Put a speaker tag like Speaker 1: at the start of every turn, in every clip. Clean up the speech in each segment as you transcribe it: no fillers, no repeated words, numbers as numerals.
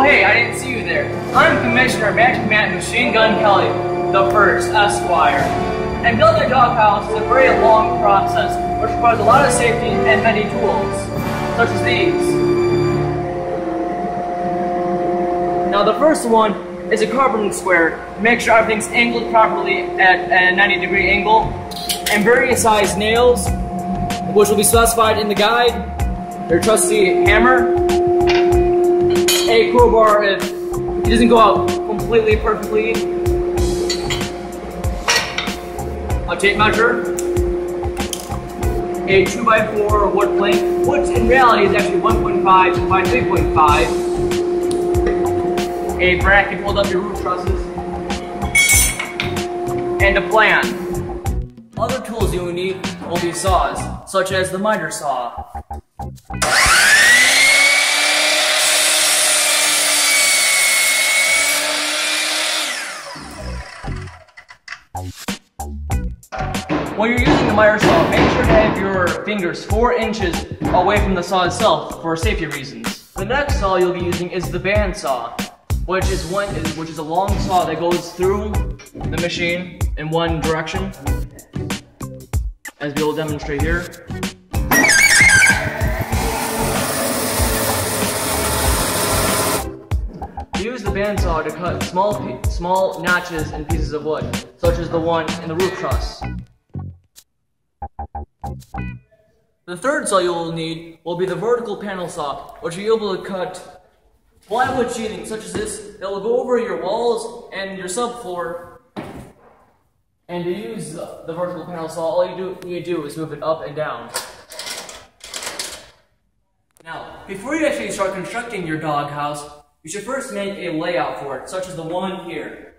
Speaker 1: hey, I didn't see you there. I'm Commissioner Magic Man Machine Gun Kelly the First, Esquire. And building a doghouse is a very long process, which requires a lot of safety and many tools, such as these. Now the first one is a carpenting square to make sure everything's angled properly at a 90-degree angle, and various size nails, which will be specified in the guide, your trusty hammer, a crowbar if it doesn't go out completely perfectly, a tape measure, a 2x4 wood plank, which in reality is actually 1.5 by 3.5, a bracket to hold up your roof trusses, and a plan. Other tools you will need will be saws, such as the miter saw. When you're using the miter saw, make sure to have your fingers 4 inches away from the saw itself for safety reasons. The next saw you'll be using is the band saw, which is a long saw that goes through the machine in one direction, as we will demonstrate here. Use the bandsaw to cut small notches and pieces of wood, such as the one in the roof truss. The third saw you will need will be the vertical panel saw, which will be able to cut plywood sheathing such as this that will go over your walls and your subfloor. And to use the vertical panel saw, all you need to do is move it up and down. Now, before you actually start constructing your doghouse, you should first make a layout for it, such as the one here,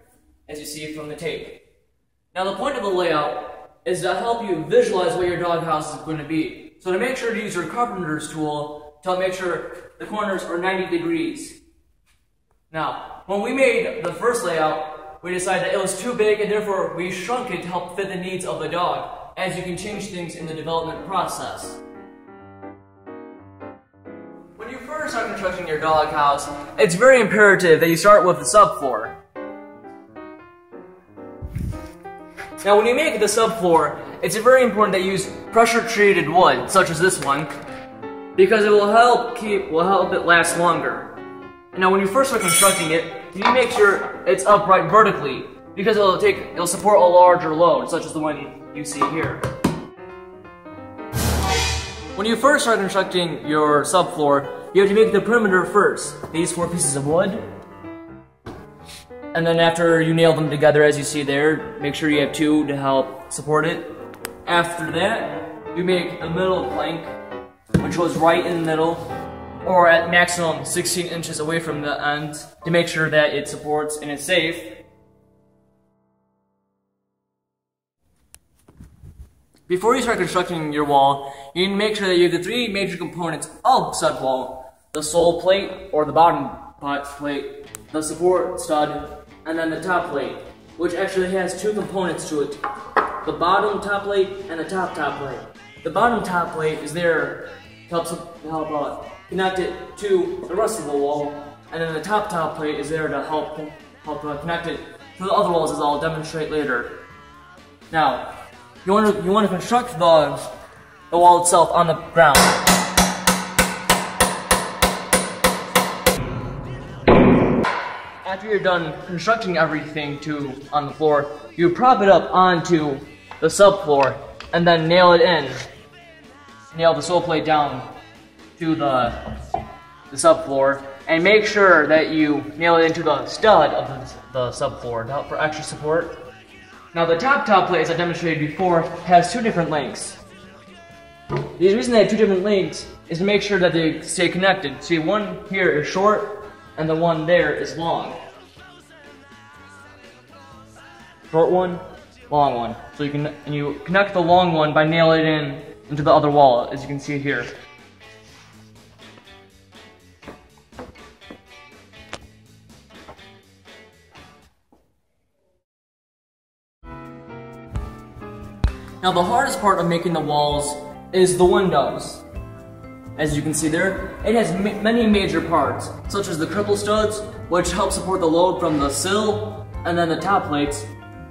Speaker 1: as you see from the tape. Now, the point of the layout is to help you visualize what your doghouse is going to be. So to make sure to use your carpenter's tool to make sure the corners are 90 degrees. Now, when we made the first layout, we decided that it was too big and therefore we shrunk it to help fit the needs of the dog, as you can change things in the development process. When you first start constructing your doghouse, it's very imperative that you start with the subfloor. Now when you make the subfloor, it's very important that you use pressure-treated wood, such as this one, because it will help it last longer. Now when you first start constructing it, you need to make sure it's upright vertically, because it'll support a larger load, such as the one you see here. When you first start constructing your subfloor, you have to make the perimeter first. These 4 pieces of wood. And then after you nail them together, as you see there, make sure you have 2 to help support it. After that, you make the middle plank, which goes right in the middle, or at maximum 16 inches away from the end, to make sure that it supports and is safe. Before you start constructing your wall, you need to make sure that you have the 3 major components of said wall: the sole plate, or the bottom plate, the support stud, and then the top plate, which actually has 2 components to it: the bottom top plate and the top plate. The bottom top plate is there to help connect it to the rest of the wall, and then the top plate is there to help connect it to the other walls, as I'll demonstrate later. Now, you want to construct the wall itself on the ground. After you're done constructing everything on the floor, you prop it up onto the subfloor and then nail it in. Nail the sole plate down to the subfloor, and make sure that you nail it into the stud of the subfloor to help for extra support. Now the top plate, as I demonstrated before, has 2 different lengths. The reason they have 2 different lengths is to make sure that they stay connected. See, one here is short, and the one there is long. Short one, long one. So you connect the long one by nailing it into the other wall, as you can see here. Now the hardest part of making the walls is the windows. as you can see there, it has many major parts, such as the cripple studs, which help support the load from the sill, and then the top plates,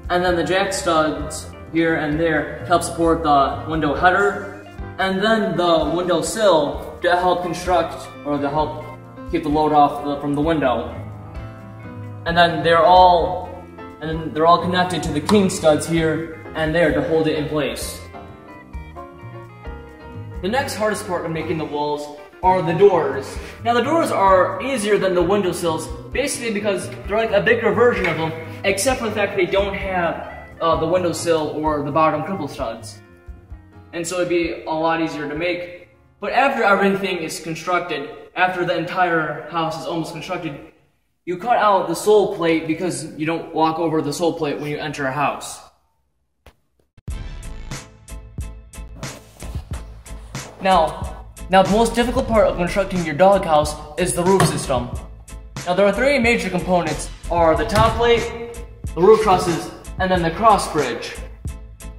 Speaker 1: and then the jack studs here and there help support the window header, and then the window sill to help construct, or to help keep the load off from the window. And then they're all connected to the king studs here and there to hold it in place. The next hardest part of making the walls are the doors. Now the doors are easier than the windowsills, basically because they're like a bigger version of them, except for the fact they don't have the windowsill or the bottom cripple studs. And so it'd be a lot easier to make. But after everything is constructed, after the entire house is almost constructed, you cut out the sole plate because you don't walk over the sole plate when you enter a house. Now the most difficult part of constructing your doghouse is the roof system. Now there are three major components, are the top plate, the roof trusses, and then the cross bridge.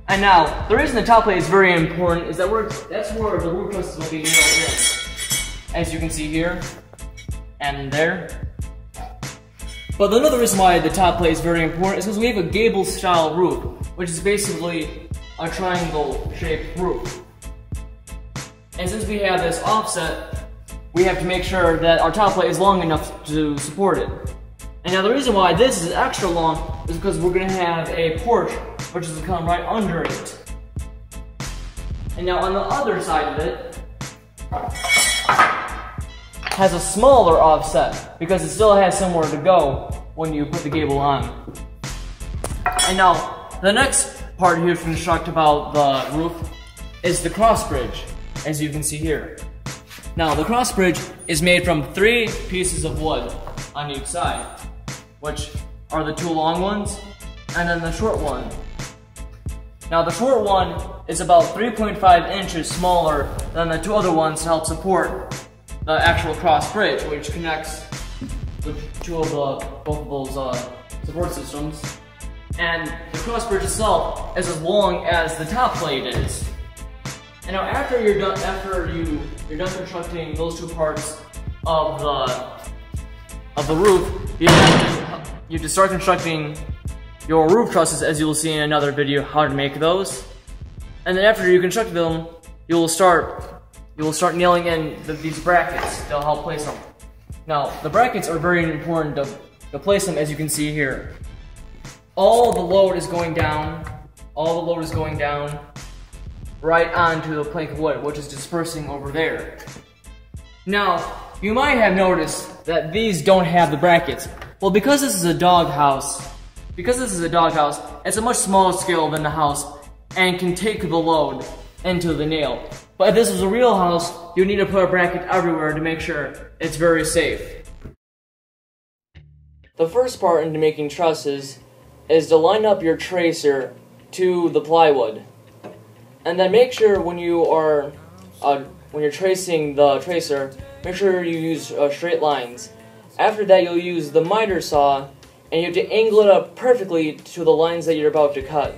Speaker 1: And now, the reason the top plate is very important is that that's where the roof trusses will be nailed in. As you can see here, and there. But another reason why the top plate is very important is because we have a gable style roof, which is basically a triangle shaped roof. And since we have this offset, we have to make sure that our top plate is long enough to support it. And now the reason why this is extra long is because we're going to have a porch which is going to come right under it. And now on the other side of it has a smaller offset because it still has somewhere to go when you put the gable on. And now the next part here to construct about the roof is the cross bridge, as you can see here. Now the cross bridge is made from 3 pieces of wood on each side, which are the 2 long ones, and then the short one. Now the short one is about 3.5 inches smaller than the 2 other ones to help support the actual cross bridge, which connects the both of those support systems. And the cross bridge itself is as long as the top plate is. And now after you're done constructing those 2 parts of the roof, you have to start constructing your roof trusses, as you will see in another video how to make those. And then after you construct them, you will start nailing in these brackets. They'll help place them. Now the brackets are very important to place them, as you can see here. All the load is going down. All the load is going down right onto the plank of wood, which is dispersing over there. Now you might have noticed that these don't have the brackets. Well, because this is a doghouse, it's a much smaller scale than the house and can take the load into the nail. But if this was a real house, you need to put a bracket everywhere to make sure it's very safe. The first part into making trusses is to line up your tracer to the plywood. And then make sure when you're tracing the tracer, make sure you use straight lines. After that, you'll use the miter saw, and you have to angle it up perfectly to the lines that you're about to cut.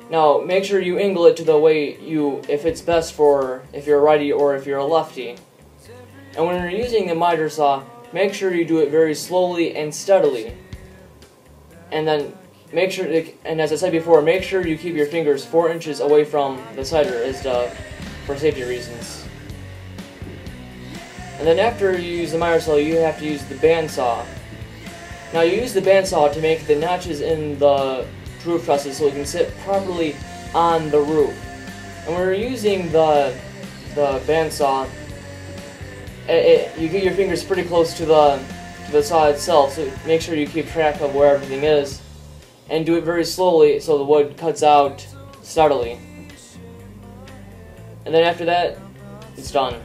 Speaker 1: Now, make sure you angle it to the way if it's best for if you're a righty or if you're a lefty. And when you're using the miter saw, make sure you do it very slowly and steadily. And then make sure, and as I said before, make sure you keep your fingers 4 inches away from the cider for safety reasons. And then after you use the miter saw, you have to use the bandsaw. Now you use the bandsaw to make the notches in the roof trusses so it can sit properly on the roof. And when you're using the bandsaw, you get your fingers pretty close to the saw itself, so make sure you keep track of where everything is. And do it very slowly so the wood cuts out steadily. And then after that, it's done.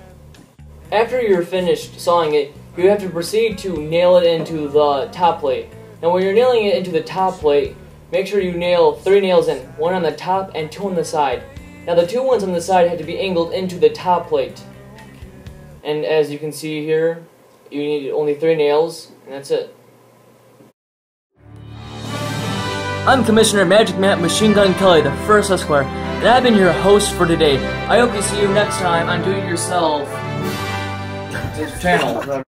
Speaker 1: After you're finished sawing it, you have to proceed to nail it into the top plate. Now when you're nailing it into the top plate, make sure you nail 3 nails in, 1 on the top and 2 on the side. Now the 2 ones on the side have to be angled into the top plate. And as you can see here, you need only 3 nails, and that's it. I'm Commissioner Magic Matt Machine Gun Kelly, the first Esquire, and I've been your host for today. I hope to see you next time on Do It Yourself channel.